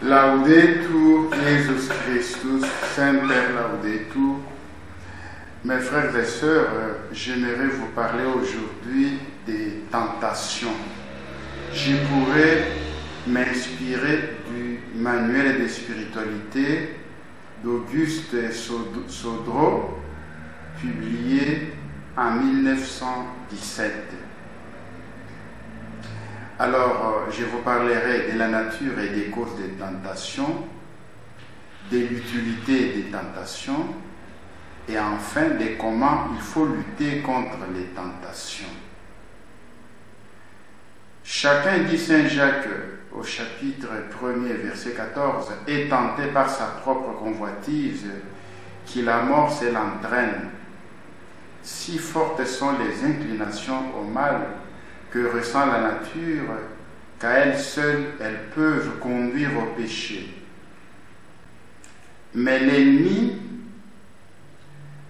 Laudetur Jesus Christus, Semper Laudetur. Mes frères et sœurs, j'aimerais vous parler aujourd'hui des tentations. Je pourrais m'inspirer du manuel de spiritualité d'Auguste Sodro, publié en 1917. Alors, je vous parlerai de la nature et des causes des tentations, de l'utilité des tentations, et enfin de comment il faut lutter contre les tentations. Chacun, dit Saint Jacques au chapitre 1er, verset 14, est tenté par sa propre convoitise qui l'amorce et l'entraîne. Si fortes sont les inclinations au mal que ressent la nature, qu'à elles seules elles peuvent conduire au péché. Mais l'ennemi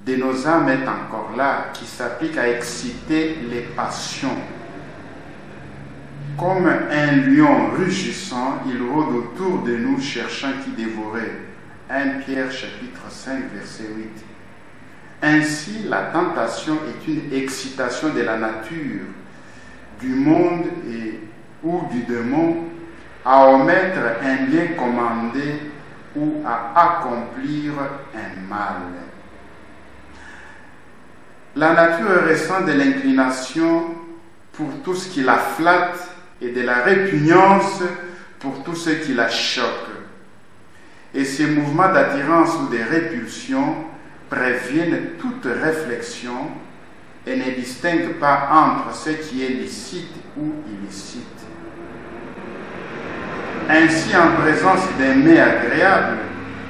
de nos âmes est encore là, qui s'applique à exciter les passions. Comme un lion rugissant, il rôde autour de nous cherchant qui dévorer. 1 Pierre chapitre 5 verset 8. Ainsi, la tentation est une excitation de la nature, du monde ou du démon à omettre un bien commandé ou à accomplir un mal. La nature ressent de l'inclination pour tout ce qui la flatte et de la répugnance pour tout ce qui la choque. Et ces mouvements d'attirance ou de répulsion préviennent toute réflexion et ne distingue pas entre ce qui est licite ou illicite. Ainsi, en présence d'un mets agréable,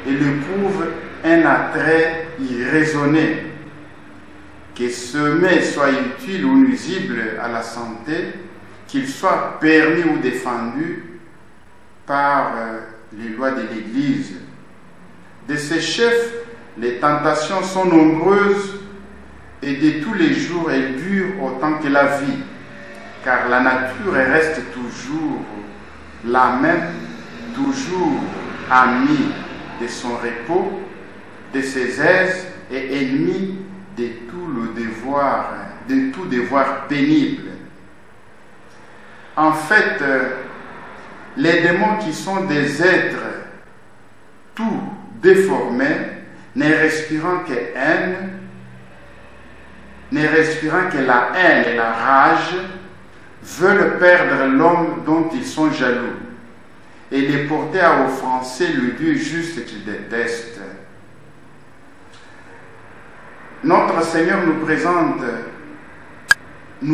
il éprouve un attrait irraisonné. Que ce mets soit utile ou nuisible à la santé, qu'il soit permis ou défendu par les lois de l'Église. De ces chefs, les tentations sont nombreuses et de tous les jours, elles durent autant que la vie, car la nature reste toujours la même, toujours amie de son repos, de ses aises et ennemie de tout devoir pénible. En fait, les démons qui sont des êtres tout déformés, ne respirant que haine, ne respirant que la haine et la rage, veulent perdre l'homme dont ils sont jaloux et les porter à offenser le Dieu juste qu'ils détestent. Notre Seigneur nous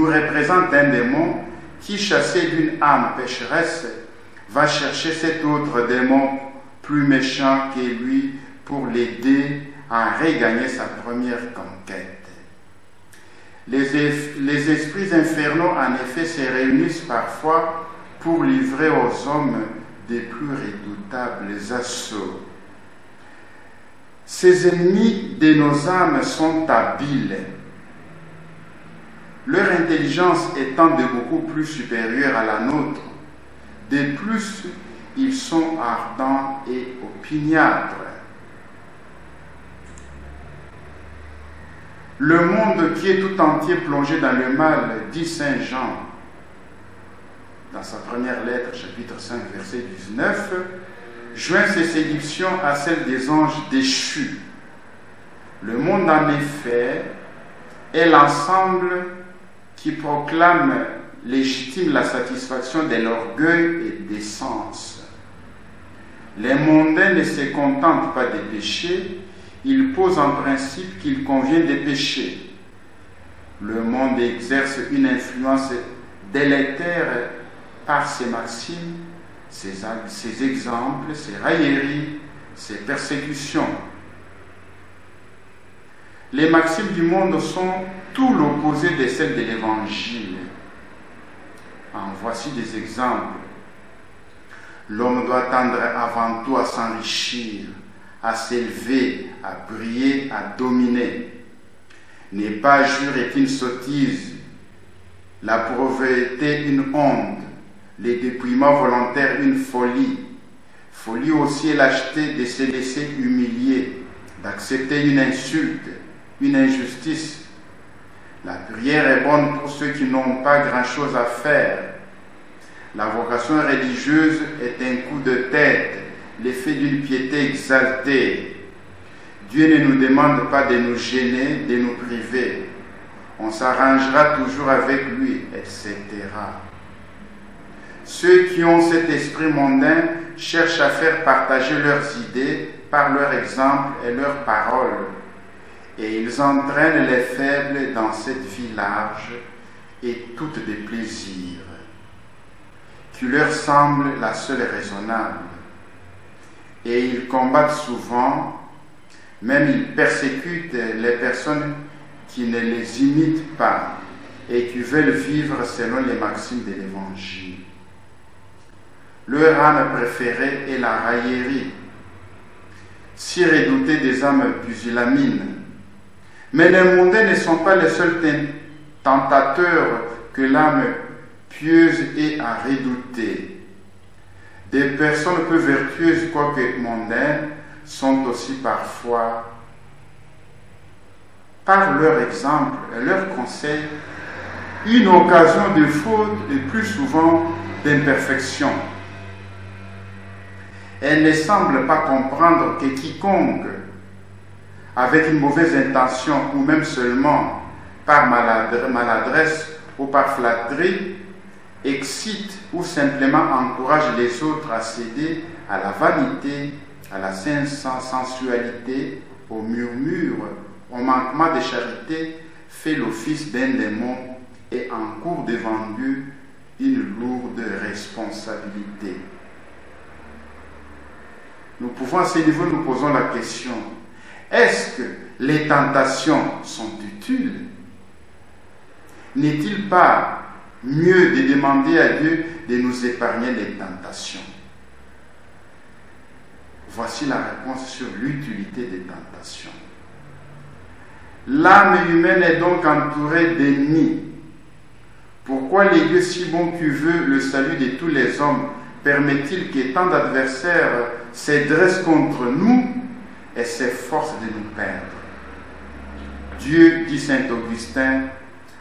représente un démon qui, chassé d'une âme pécheresse, va chercher cet autre démon plus méchant que lui pour l'aider à regagner sa première conquête. Les esprits infernaux, en effet, se réunissent parfois pour livrer aux hommes des plus redoutables assauts. Ces ennemis de nos âmes sont habiles, leur intelligence étant de beaucoup plus supérieure à la nôtre. De plus, ils sont ardents et opiniâtres. Le monde qui est tout entier plongé dans le mal, dit Saint Jean, dans sa première lettre, chapitre 5, verset 19, joint ses séductions à celles des anges déchus. Le monde, en effet, est l'ensemble qui proclame légitime la satisfaction de l'orgueil et des sens. Les mondains ne se contentent pas des péchés, ils posent en principe qu'il convient de pécher. Le monde exerce une influence délétère par ses maximes, ses exemples, ses railleries, ses persécutions. Les maximes du monde sont tout l'opposé de celles de l'Évangile. En voici des exemples. L'homme doit tendre avant tout à s'enrichir, à s'élever, à briller, à dominer. Ne pas jurer est une sottise, la pauvreté une honte, les dépouillements volontaires une folie, Folie aussi est lâcheté de se laisser humilier, d'accepter une insulte, une injustice. La prière est bonne pour ceux qui n'ont pas grand-chose à faire. La vocation religieuse est un coup de tête, l'effet d'une piété exaltée. Dieu ne nous demande pas de nous gêner, de nous priver. On s'arrangera toujours avec lui, etc. Ceux qui ont cet esprit mondain cherchent à faire partager leurs idées par leur exemple et leurs paroles. Et ils entraînent les faibles dans cette vie large et toute des plaisirs, qui leur semble la seule raisonnable. Et ils combattent souvent, même ils persécutent les personnes qui ne les imitent pas et qui veulent vivre selon les maximes de l'Évangile. Leur âme préférée est la raillerie, si redoutée des âmes pusillanimées. Mais les mondains ne sont pas les seuls tentateurs que l'âme pieuse ait à redouter. Des personnes peu vertueuses, quoique mondaines, sont aussi parfois, par leur exemple et leur conseil, une occasion de faute et plus souvent d'imperfection. Elles ne semblent pas comprendre que quiconque, avec une mauvaise intention ou même seulement par maladresse ou par flatterie, excite ou simplement encourage les autres à céder à la vanité, à la sensualité, au murmure, au manquement de charité, fait l'office d'un démon et encourt devant Dieu une lourde responsabilité. Nous pouvons à ce niveau nous posons la question: est-ce que les tentations sont utiles? N'est-il pas mieux de demander à Dieu de nous épargner les tentations? Voici la réponse sur l'utilité des tentations. L'âme humaine est donc entourée d'ennemis. Pourquoi les dieux si bons qui veut le salut de tous les hommes permet-il que tant d'adversaires se dressent contre nous et s'efforcent de nous perdre? Dieu, dit saint Augustin,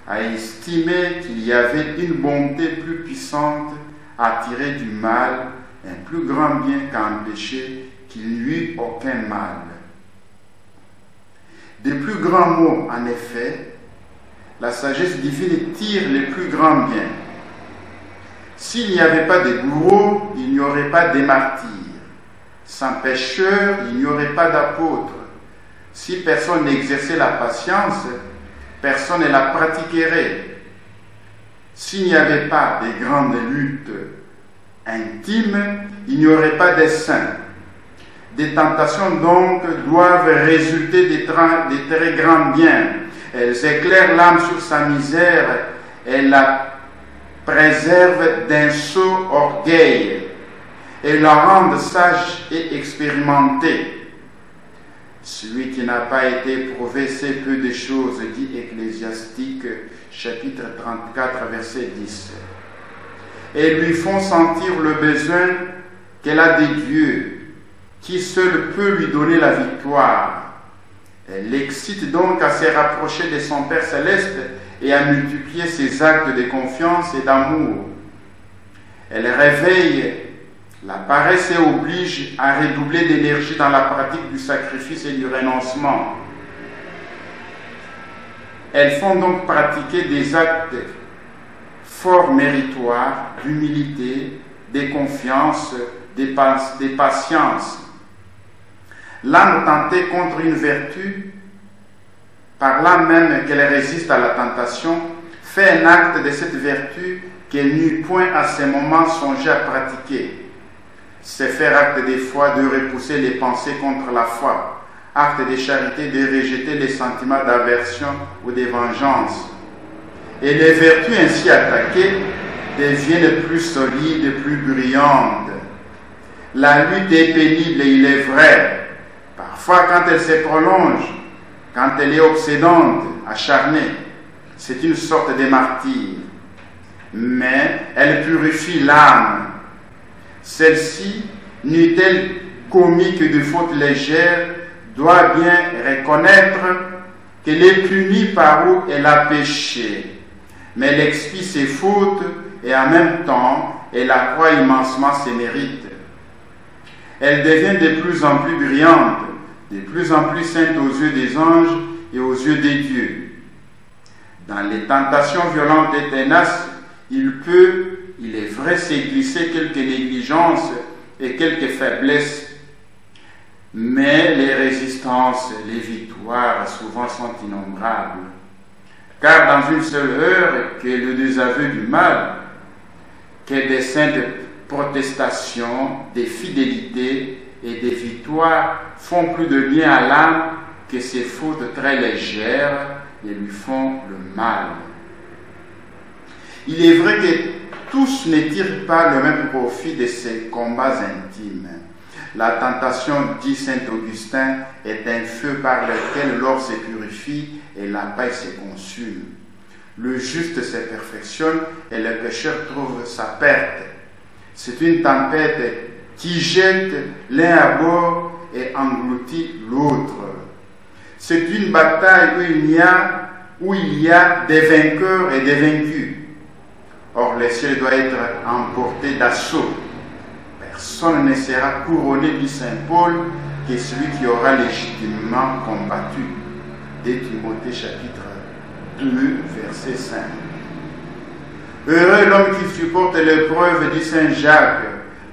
a estimé qu'il y avait une bonté plus puissante à tirer du mal, un plus grand bien qu'à empêcher qu'il n'y eût aucun mal. Des plus grands mots, en effet, la sagesse divine tire les plus grands biens. S'il n'y avait pas de bourreaux, il n'y aurait pas de martyrs. Sans pécheurs, il n'y aurait pas d'apôtres. Si personne n'exerçait la patience, personne ne la pratiquerait. S'il n'y avait pas de grandes luttes intimes, il n'y aurait pas de saints. Des tentations donc doivent résulter des très grands biens. Elles éclairent l'âme sur sa misère et la préservent d'un sot orgueil et la rendent sage et expérimentée. Celui qui n'a pas été éprouvé sait peu de choses, dit Ecclésiastique, chapitre 34, verset 10. Et lui font sentir le besoin qu'elle a des dieux, qui seul peut lui donner la victoire. Elle l'excite donc à se rapprocher de son Père céleste et à multiplier ses actes de confiance et d'amour. Elle réveille la paresse et oblige à redoubler d'énergie dans la pratique du sacrifice et du renoncement. Elles font donc pratiquer des actes fort méritoires d'humilité, de confiance, de patience. L'âme tentée contre une vertu, par là même qu'elle résiste à la tentation, fait un acte de cette vertu qu'elle n'eut point à ce moment songé à pratiquer. C'est faire acte de foi de repousser les pensées contre la foi, acte de charité de rejeter les sentiments d'aversion ou de vengeance. Et les vertus ainsi attaquées deviennent plus solides, plus brillantes. La lutte est pénible, il est vrai. Parfois, quand elle se prolonge, quand elle est obsédante, acharnée, c'est une sorte de martyre. Mais elle purifie l'âme. Celle-ci n'eût-elle commis que de fautes légères, doit bien reconnaître qu'elle est punie par où elle a péché. Mais elle expie ses fautes et en même temps, elle accroît immensement ses mérites. Elle devient de plus en plus brillante, de plus en plus sainte aux yeux des anges et aux yeux des dieux. Dans les tentations violentes et ténaces, il est vrai, s'y glisser quelques négligences et quelques faiblesses, mais les résistances, les victoires souvent sont innombrables. Car dans une seule heure, qu'est le désaveu du mal, qu'est des saintes protestations, des fidélités et des victoires font plus de bien à l'âme que ces fautes très légères et lui font le mal. Il est vrai que tous ne tirent pas le même profit de ces combats intimes. La tentation, dit saint Augustin, est un feu par lequel l'or se purifie et la paille se consume. Le juste se perfectionne et le pécheur trouve sa perte. C'est une tempête qui jette l'un à bord et engloutit l'autre. C'est une bataille où il y a des vainqueurs et des vaincus. Or, le ciel doit être emporté d'assaut. Personne ne sera couronné, dit saint Paul, que celui qui aura légitimement combattu. 2 Timothée chapitre 2, verset 5. Heureux l'homme qui supporte l'épreuve, dit saint Jacques.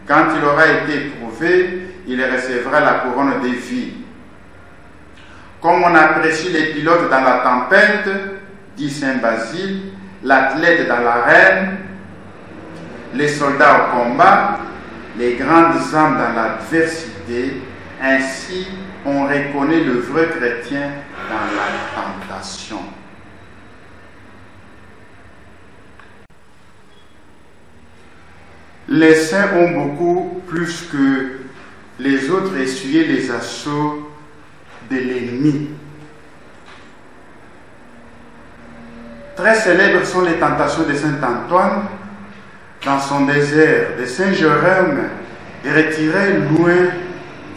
Quand il aura été éprouvé, il recevra la couronne de vie. Comme on apprécie les pilotes dans la tempête, dit saint Basile, l'athlète dans l'arène, les soldats au combat, les grandes âmes dans l'adversité, ainsi on reconnaît le vrai chrétien dans la tentation. Les saints ont beaucoup plus que les autres essuyé les assauts de l'ennemi. Très célèbres sont les tentations de saint Antoine dans son désert, de saint Jérôme retiré loin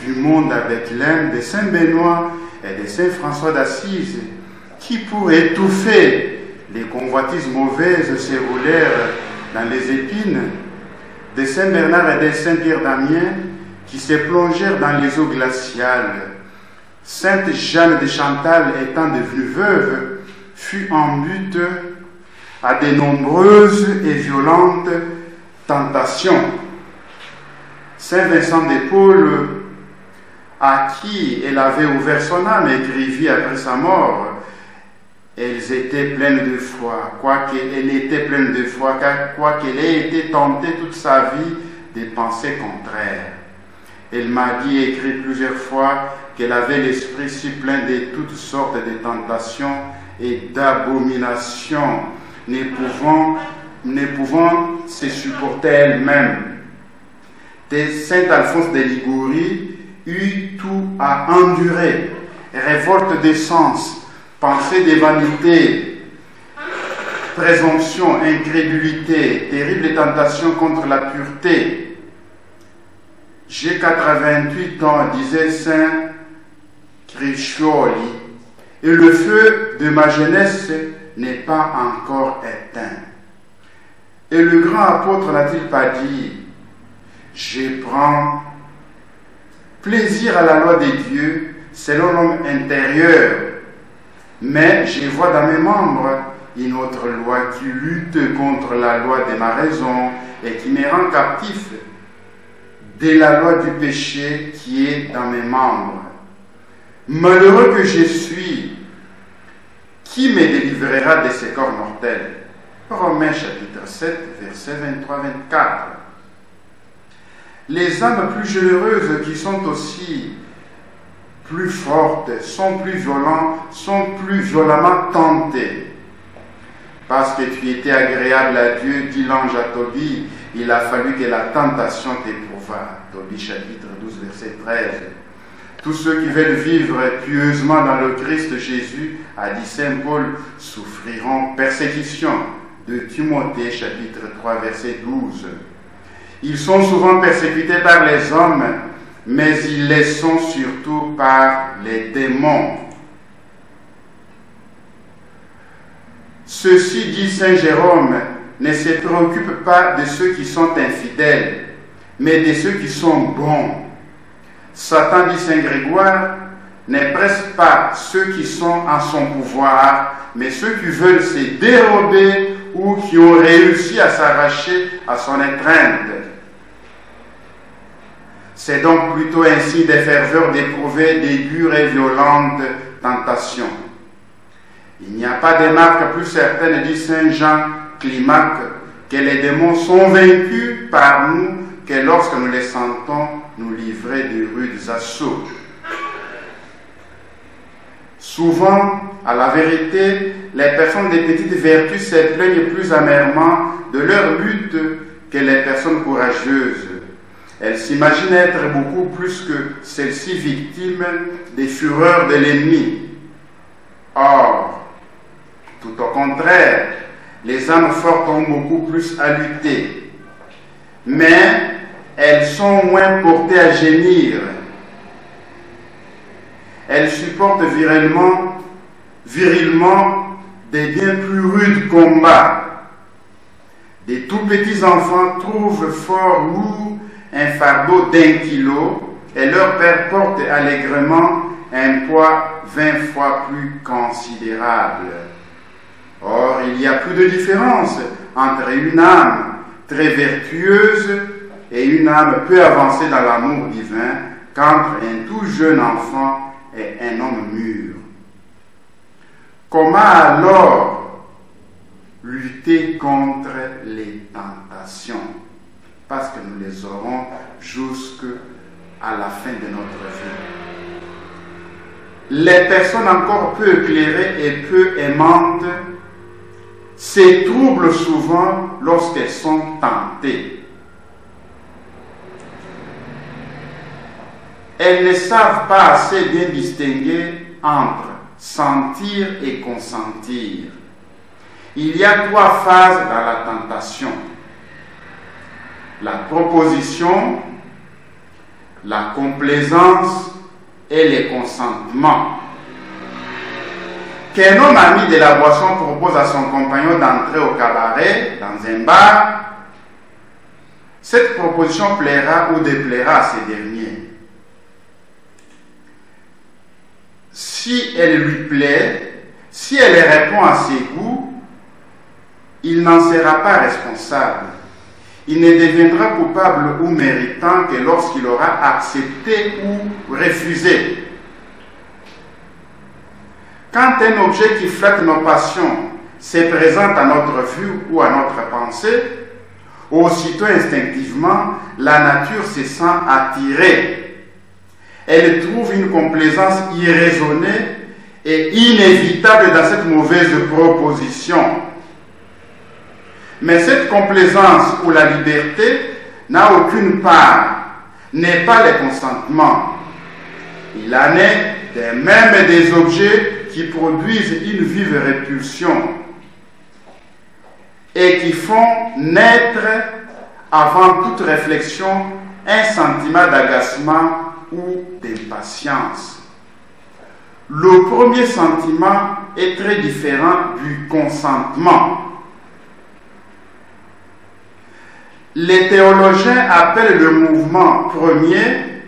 du monde à Bethléem, de saint Benoît et de saint François d'Assise, qui pour étouffer les convoitises mauvaises se roulèrent dans les épines, de saint Bernard et de saint Pierre d'Amiens, qui se plongèrent dans les eaux glaciales. Sainte Jeanne de Chantal, étant devenue veuve, fut en butte à de nombreuses et violentes tentations. Saint Vincent de Paul, à qui elle avait ouvert son âme, écrivit après sa mort, elles étaient pleines de foi, quoiqu'elle était pleine de foi, car quoiqu'elle ait été tentée toute sa vie des pensées contraires. Elle m'a dit et écrit plusieurs fois qu'elle avait l'esprit si plein de toutes sortes de tentations et d'abominations, ne pouvant se supporter elle-même. Saint Alphonse de Liguori eut tout à endurer, révolte des sens, pensée de vanité, présomption, incrédulité, terrible tentation contre la pureté. J'ai 88 ans, disait saint Criccioli, et le feu de ma jeunesse n'est pas encore éteint. Et le grand apôtre n'a-t-il pas dit, je prends plaisir à la loi de Dieu selon l'homme intérieur, mais je vois dans mes membres une autre loi qui lutte contre la loi de ma raison et qui me rend captif de la loi du péché qui est dans mes membres. Malheureux que je suis, qui me délivrera de ce corps mortel? Romains chapitre 7, versets 23-24. Les âmes plus généreuses qui sont aussi plus fortes, sont plus violemment tentées. Parce que tu étais agréable à Dieu, dit l'ange à Tobie, il a fallu que la tentation t'éprouvât. Tobie chapitre 12, verset 13. Tous ceux qui veulent vivre pieusement dans le Christ Jésus, a dit saint Paul, souffriront persécution. De Timothée chapitre 3, verset 12. Ils sont souvent persécutés par les hommes, mais ils les sont surtout par les démons. Ceci, dit saint Jérôme, ne se préoccupe pas de ceux qui sont infidèles, mais de ceux qui sont bons. Satan, dit saint Grégoire, ne presse pas ceux qui sont en son pouvoir, mais ceux qui veulent se dérober ou qui ont réussi à s'arracher à son étreinte. C'est donc plutôt un signe de ferveur d'éprouver des dures et violentes tentations. Il n'y a pas de marque plus certaine, dit saint Jean Climac, que les démons sont vaincus par nous que lorsque nous les sentons nous livrer de rudes assauts. Souvent, à la vérité, les personnes des petites vertus se plaignent plus amèrement de leur lutte que les personnes courageuses. Elles s'imaginent être beaucoup plus que celles-ci victimes des fureurs de l'ennemi. Or, tout au contraire, les âmes fortes ont beaucoup plus à lutter. Mais elles sont moins portées à gémir. Elles supportent virilement des bien plus rudes combats. Des tout petits enfants trouvent fort lourd un fardeau d'1 kilo et leur père porte allègrement un poids 20 fois plus considérable. Or, il y a plus de différence entre une âme très vertueuse et une âme peu avancée dans l'amour divin qu'entre un tout jeune enfant et un homme mûr. Comment alors lutter contre les tentations? Parce que nous les aurons jusqu'à la fin de notre vie. Les personnes encore peu éclairées et peu aimantes se troublent souvent lorsqu'elles sont tentées. Elles ne savent pas assez bien distinguer entre sentir et consentir. Il y a 3 phases dans la tentation: la proposition, la complaisance et le consentement. Qu'un homme ami de la boisson propose à son compagnon d'entrer au cabaret, dans un bar, cette proposition plaira ou déplaira à ce dernier. Si elle lui plaît, si elle répond à ses goûts, il n'en sera pas responsable. Il ne deviendra coupable ou méritant que lorsqu'il aura accepté ou refusé. Quand un objet qui flatte nos passions se présente à notre vue ou à notre pensée, aussitôt instinctivement, la nature se sent attirée. Elle trouve une complaisance irraisonnée et inévitable dans cette mauvaise proposition. Mais cette complaisance ou la liberté n'a aucune part, n'est pas le consentement. Il en est de même des objets qui produisent une vive répulsion et qui font naître, avant toute réflexion, un sentiment d'agacement ou d'impatience. Le premier sentiment est très différent du consentement. Les théologiens appellent le mouvement premier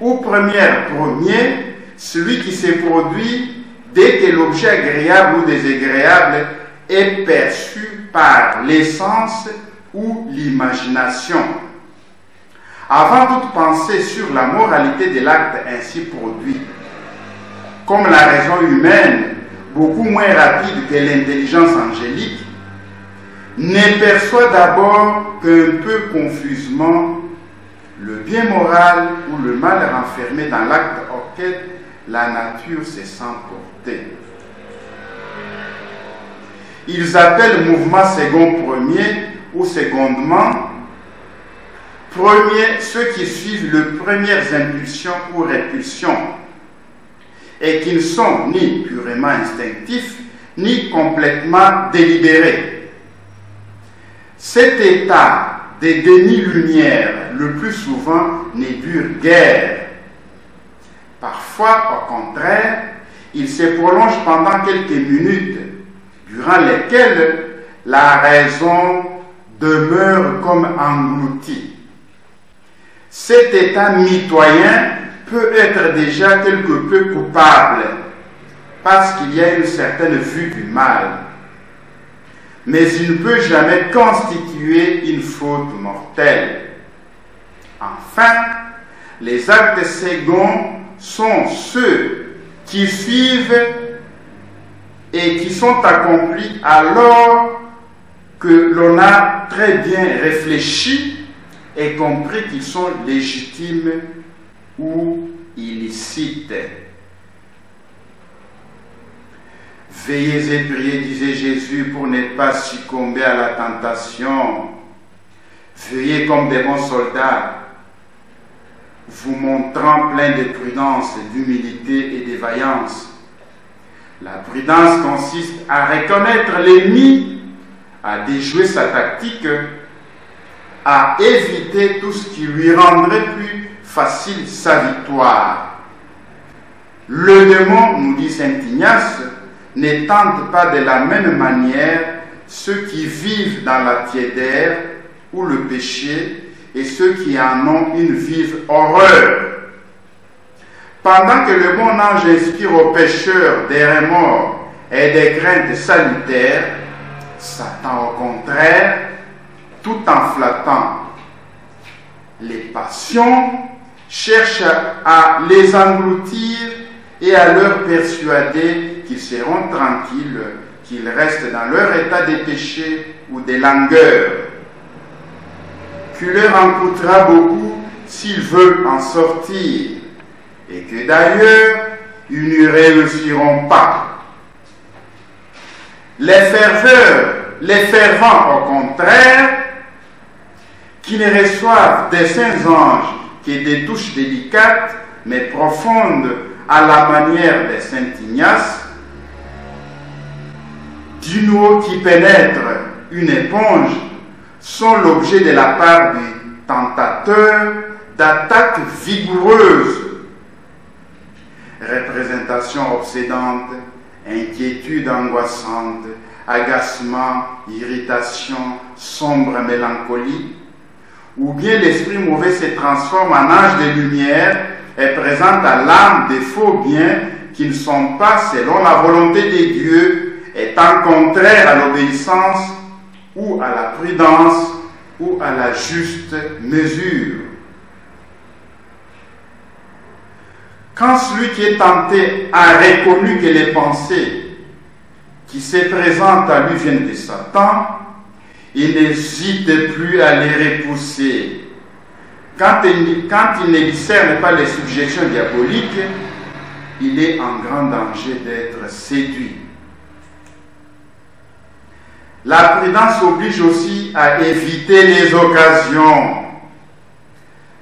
ou première premier, celui qui se produit dès que l'objet agréable ou désagréable est perçu par l'essence ou l'imagination. Avant toute pensée sur la moralité de l'acte ainsi produit, comme la raison humaine, beaucoup moins rapide que l'intelligence angélique, ne perçoit d'abord qu'un peu confusement le bien moral ou le mal renfermé dans l'acte auquel la nature se sent portée. Ils appellent mouvement second premier ou secondement. Premier, ceux qui suivent les premières impulsions ou répulsions et qui ne sont ni purement instinctifs ni complètement délibérés. Cet état des demi-lumières, le plus souvent, ne durent guère. Parfois, au contraire, il se prolonge pendant quelques minutes, durant lesquelles la raison demeure comme engloutie. Cet état mitoyen peut être déjà quelque peu coupable, parce qu'il y a une certaine vue du mal. Mais il ne peut jamais constituer une faute mortelle. Enfin, les actes seconds sont ceux qui suivent et qui sont accomplis alors que l'on a très bien réfléchi et compris qu'ils sont légitimes ou illicites. Veillez et priez, disait Jésus, pour ne pas succomber à la tentation. Veillez comme des bons soldats, vous montrant plein de prudence, d'humilité et de vaillance. La prudence consiste à reconnaître l'ennemi, à déjouer sa tactique, à éviter tout ce qui lui rendrait plus facile sa victoire. Le démon, nous dit saint Ignace, ne tente pas de la même manière ceux qui vivent dans la tiédeur ou le péché et ceux qui en ont une vive horreur. Pendant que le bon ange inspire aux pécheurs des remords et des craintes salutaires, Satan, au contraire, tout en flattant les passions, cherche à les engloutir et à leur persuader qu'ils seront tranquilles, qu'ils restent dans leur état de péché ou de langueur, qui leur en coûtera beaucoup s'ils veulent en sortir, et que d'ailleurs, ils n'y réussiront pas. Les fervents, au contraire, qui ne reçoivent des saints anges que des touches délicates, mais profondes à la manière de saint Ignace, d'une eau qui pénètre une éponge, sont l'objet de la part du tentateur d'attaques vigoureuses. Représentation obsédante, inquiétude angoissante, agacement, irritation, sombre mélancolie, ou bien l'esprit mauvais se transforme en ange de lumière et présente à l'âme des faux biens qui ne sont pas selon la volonté de Dieu, étant contraires à l'obéissance ou à la prudence ou à la juste mesure. Quand celui qui est tenté a reconnu que les pensées qui se présentent à lui viennent de Satan, il n'hésite plus à les repousser. Quand il ne discerne pas les suggestions diaboliques, il est en grand danger d'être séduit. La prudence oblige aussi à éviter les occasions.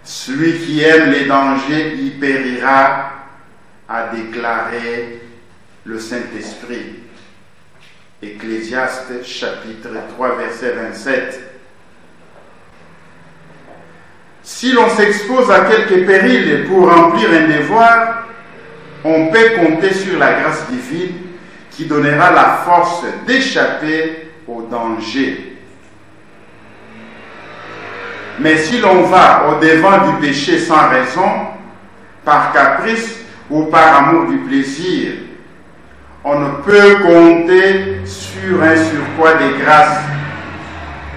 Celui qui aime les dangers y périra, a déclaré le Saint-Esprit. Ecclésiaste chapitre 3 verset 27. Si l'on s'expose à quelques périls pour remplir un devoir, on peut compter sur la grâce divine qui donnera la force d'échapper au danger. Mais si l'on va au-devant du péché sans raison, par caprice ou par amour du plaisir, on ne peut compter sur un surcroît de grâce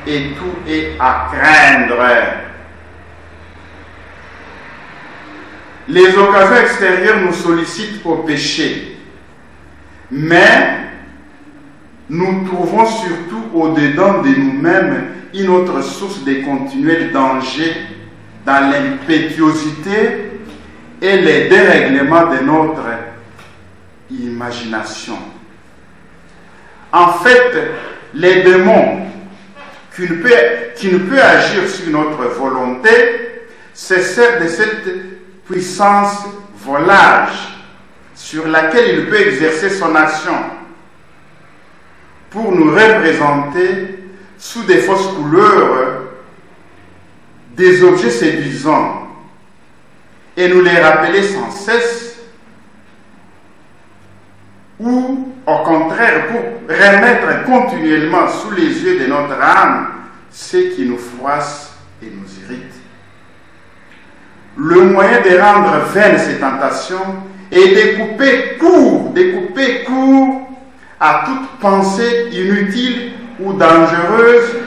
et tout est à craindre. Les occasions extérieures nous sollicitent au péché, mais nous trouvons surtout au-dedans de nous-mêmes une autre source de continuel danger dans l'impétuosité et les dérèglements de notre imagination. En fait, les démons qui ne peut agir sur notre volonté se servent de cette puissance volage sur laquelle il peut exercer son action pour nous représenter sous des fausses couleurs des objets séduisants et nous les rappeler sans cesse, ou au contraire pour remettre continuellement sous les yeux de notre âme ce qui nous froisse et nous irrite. Le moyen de rendre vaines ces tentations est de couper court à toute pensée inutile ou dangereuse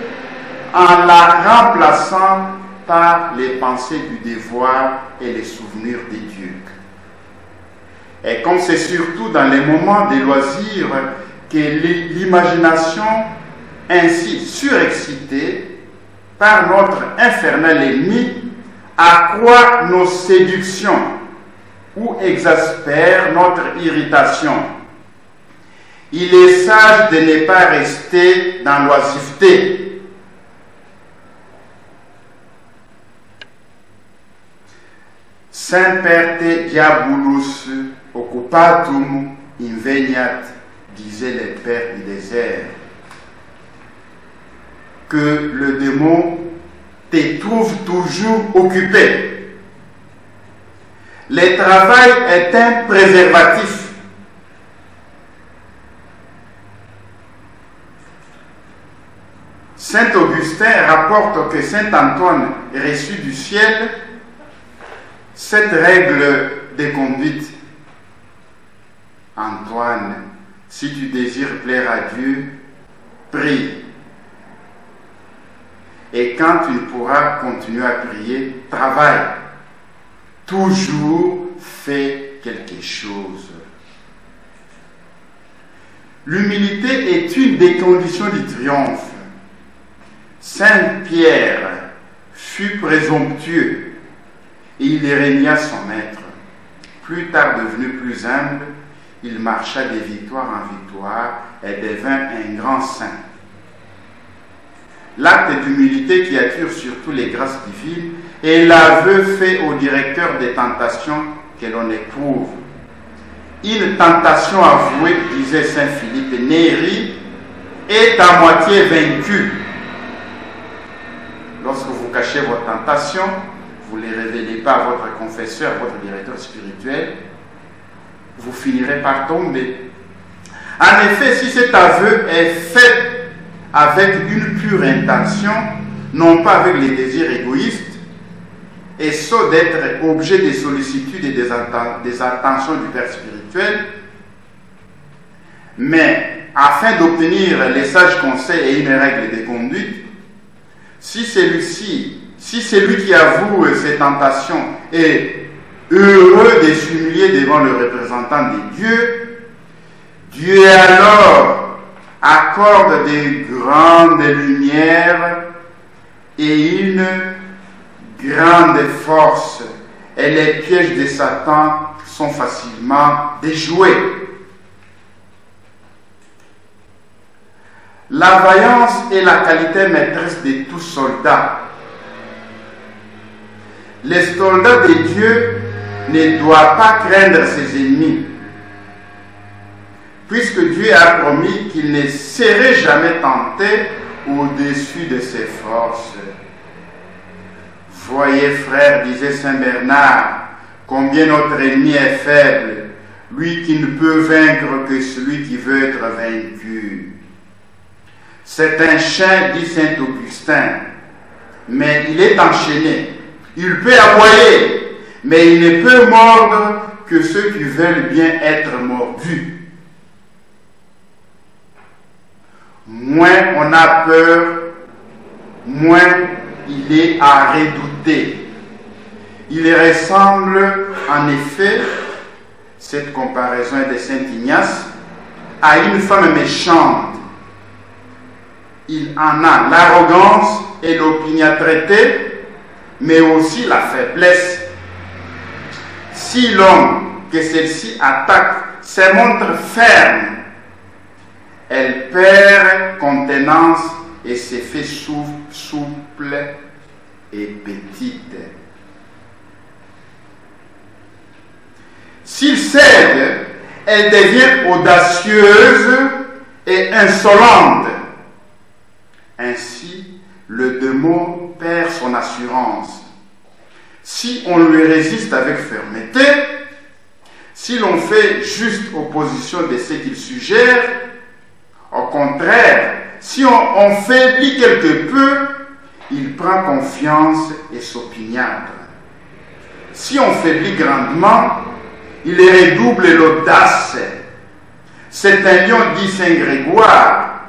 en la remplaçant par les pensées du devoir et les souvenirs des dieux. Et comme c'est surtout dans les moments de loisirs que l'imagination ainsi surexcitée par notre infernal ennemi accroît nos séductions ou exaspère notre irritation, il est sage de ne pas rester dans l'oisiveté. Semperte diabolus occupatum inveniat, disaient les pères du désert. Que le démon te trouve toujours occupé. Le travail est un préservatif. Saint Augustin rapporte que Saint Antoine reçut du ciel cette règle de conduite. Antoine, si tu désires plaire à Dieu, prie. Et quand tu ne pourras continuer à prier, travaille. Toujours fais quelque chose. L'humilité est une des conditions du triomphe. Saint Pierre fut présomptueux et il régna son maître. Plus tard devenu plus humble, il marcha de victoire en victoire et devint un grand saint. L'acte d'humilité qui attire surtout les grâces divines est l'aveu fait au directeur des tentations que l'on éprouve. Une tentation avouée, disait Saint Philippe Néri, est à moitié vaincue. Lorsque vous cachez vos tentations, vous ne les révélez pas à votre confesseur, à votre directeur spirituel, vous finirez par tomber. En effet, si cet aveu est fait avec une pure intention, non pas avec les désirs égoïstes, et sauf d'être objet des sollicitudes et des attentions du Père spirituel, mais afin d'obtenir les sages conseils et une règle de conduite, si celui qui avoue ses tentations est heureux de s'humilier devant le représentant des dieux, Dieu alors accorde de grandes lumières et une grande force, et les pièges de Satan sont facilement déjoués. La vaillance est la qualité maîtresse de tout soldat. Les soldats de Dieu ne doivent pas craindre ses ennemis, puisque Dieu a promis qu'il ne serait jamais tenté au-dessus de ses forces. Voyez, frères, disait Saint Bernard, combien notre ennemi est faible, lui qui ne peut vaincre que celui qui veut être vaincu. C'est un chien, dit Saint Augustin, mais il est enchaîné. Il peut aboyer, mais il ne peut mordre que ceux qui veulent bien être mordus. Moins on a peur, moins il est à redouter. Il ressemble en effet, cette comparaison est de Saint Ignace, à une femme méchante. Il en a l'arrogance et l'opiniâtreté, mais aussi la faiblesse. Si l'homme que celle-ci attaque se montre ferme, elle perd contenance et se fait souple et petite. S'il cède, elle devient audacieuse et insolente. Ainsi, le démon perd son assurance. Si on lui résiste avec fermeté, si l'on fait juste opposition de ce qu'il suggère, au contraire, si on faiblit quelque peu, il prend confiance et s'opiniâtre. Si on faiblit grandement, il redouble l'audace. C'est un lion, dit Saint Grégoire,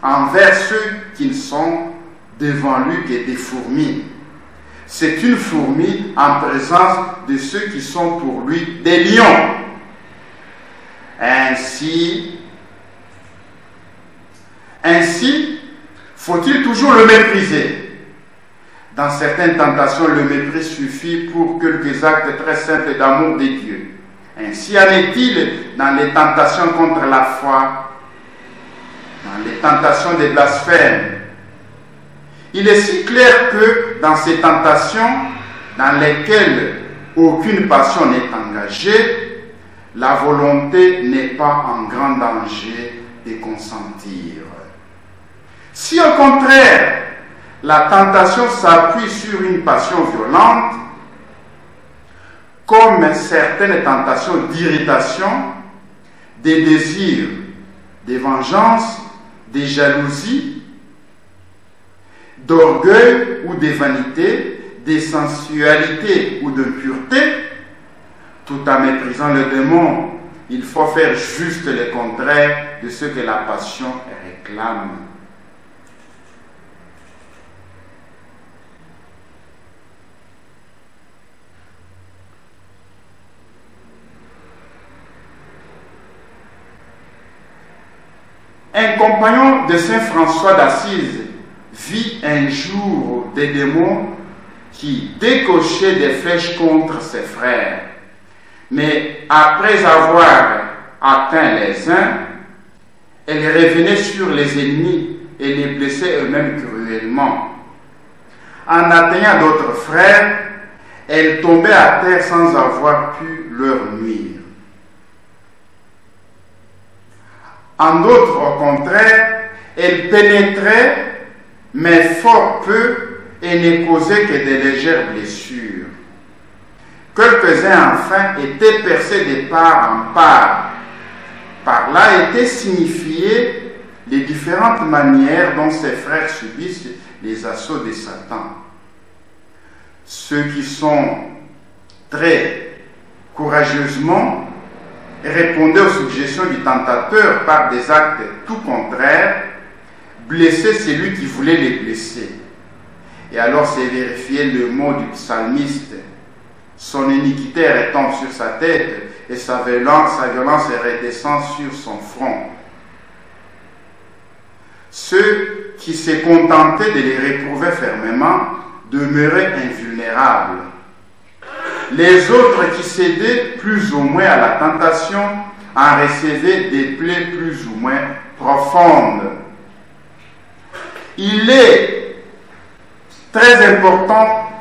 envers ceux qui ne sont devant lui que des fourmis. C'est une fourmi en présence de ceux qui sont pour lui des lions. Ainsi, faut-il toujours le mépriser? Dans certaines tentations, le mépris suffit pour quelques actes très simples d'amour de Dieu. Ainsi en est-il dans les tentations contre la foi, dans les tentations des blasphèmes. Il est si clair que dans ces tentations, dans lesquelles aucune passion n'est engagée, la volonté n'est pas en grand danger de consentir. Si au contraire, la tentation s'appuie sur une passion violente, comme certaines tentations d'irritation, des désirs, des vengeances, des jalousies, d'orgueil ou de vanité, des sensualités ou d'impureté, tout en méprisant le démon, il faut faire juste le contraire de ce que la passion réclame. Un compagnon de Saint François d'Assise vit un jour des démons qui décochaient des flèches contre ses frères. Mais après avoir atteint les uns, elles revenaient sur les ennemis et les blessaient eux-mêmes cruellement. En atteignant d'autres frères, elles tombaient à terre sans avoir pu leur nuire. En d'autres, au contraire, elles pénétraient, mais fort peu, et ne causaient que de légères blessures. Quelques-uns, enfin, étaient percés de part en part. Par là étaient signifiées les différentes manières dont ces frères subissent les assauts de Satan. Ceux qui sont très courageusement répondaient aux suggestions du tentateur par des actes tout contraires, blessaient celui qui voulait les blesser. Et alors c'est vérifié le mot du psalmiste: son iniquité retombe sur sa tête et sa violence redescend sur son front. Ceux qui se contentaient de les réprouver fermement demeuraient invulnérables. Les autres qui cédaient plus ou moins à la tentation en recevaient des plaies plus ou moins profondes. Il est très important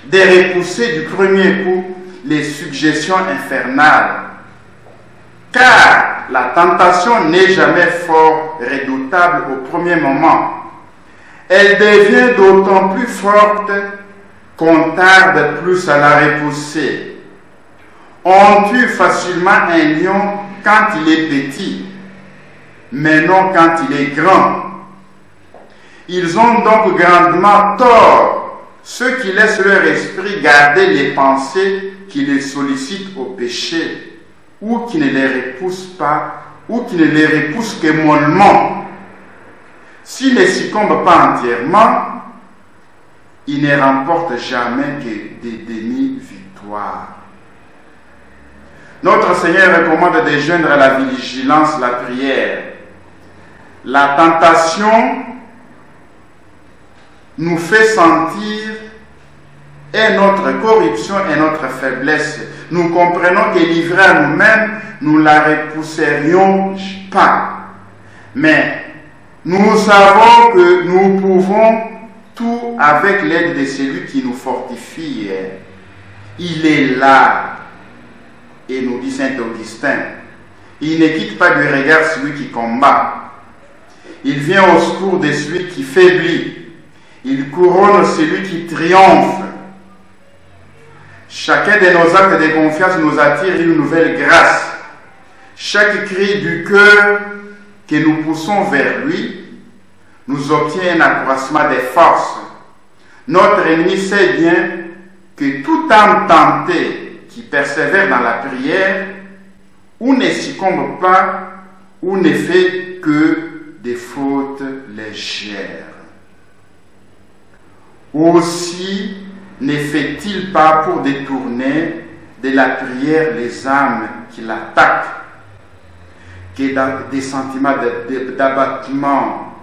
de repousser du premier coup les suggestions infernales, car la tentation n'est jamais fort redoutable au premier moment. Elle devient d'autant plus forte qu'on tarde plus à la repousser. On tue facilement un lion quand il est petit, mais non quand il est grand. Ils ont donc grandement tort, ceux qui laissent leur esprit garder les pensées qui les sollicitent au péché, ou qui ne les repoussent pas, ou qui ne les repoussent que mollement. S'ils ne succombent pas entièrement, ils ne remportent jamais que des demi-victoires. Notre Seigneur recommande de joindre à la vigilance la prière. La tentation nous fait sentir et notre corruption et notre faiblesse. Nous comprenons que livrés à nous-mêmes, nous ne la repousserions pas. Mais nous savons que nous pouvons tout avec l'aide de celui qui nous fortifie. Il est là. Et nous dit Saint Augustin, il ne quitte pas du regard celui qui combat. Il vient au secours de celui qui faiblit. Il couronne celui qui triomphe. Chacun de nos actes de confiance nous attire une nouvelle grâce. Chaque cri du cœur que nous poussons vers lui nous obtient un accroissement des forces. Notre ennemi sait bien que toute âme tentée qui persévère dans la prière ou ne succombe pas ou ne fait que des fautes légères. Aussi ne fait-il pas pour détourner de la prière les âmes qui l'attaquent, que dans des sentiments d'abattement,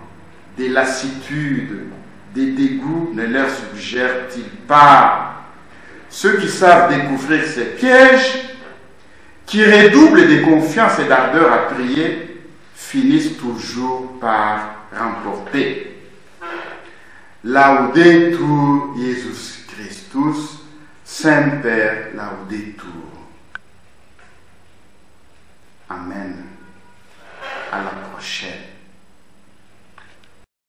de lassitude, de dégoût ne leur suggère-t-il pas? Ceux qui savent découvrir ces pièges, qui redoublent de confiance et d'ardeur à prier, finissent toujours par remporter. Laudetur Jesus Christus, Semper Laudetur. Amen. À la prochaine.